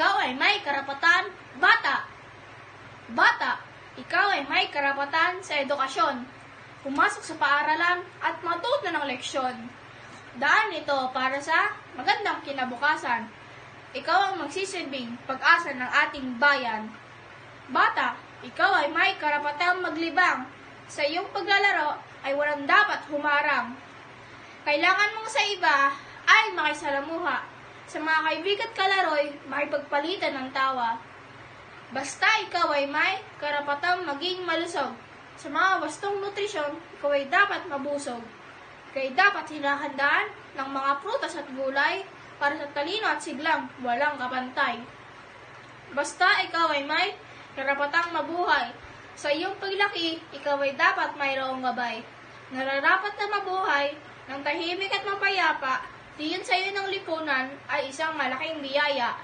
ikaw ay may karapatan, bata. Bata, ikaw ay may karapatan sa edukasyon, pumasok sa paaralan at matuto ng leksyon. Daan ito para sa magandang kinabukasan. Ikaw ang magsisilbing pag-asa ng ating bayan. Bata, ikaw ay may karapatang maglibang. Sa iyong paglalaro ay walang dapat humarang. Kailangan mong sa iba ay makisalamuha. Sa mga kaibigan at kalaroy, makipagpalitan ng tawa. Basta ikaw ay may karapatang maging malusog. Sa mga wastong nutrisyon, ikaw ay dapat mabusog. Kaya dapat hinahandaan ng mga prutas at gulay para sa talino at siglang walang kapantay. Basta ikaw ay may karapatang mabuhay. Sa iyong paglaki, ikaw ay dapat mayroong gabay. Nararapat na mabuhay ng tahimik at mapayapa, diyon sa iyo ng lipunan ay isang malaking biyaya.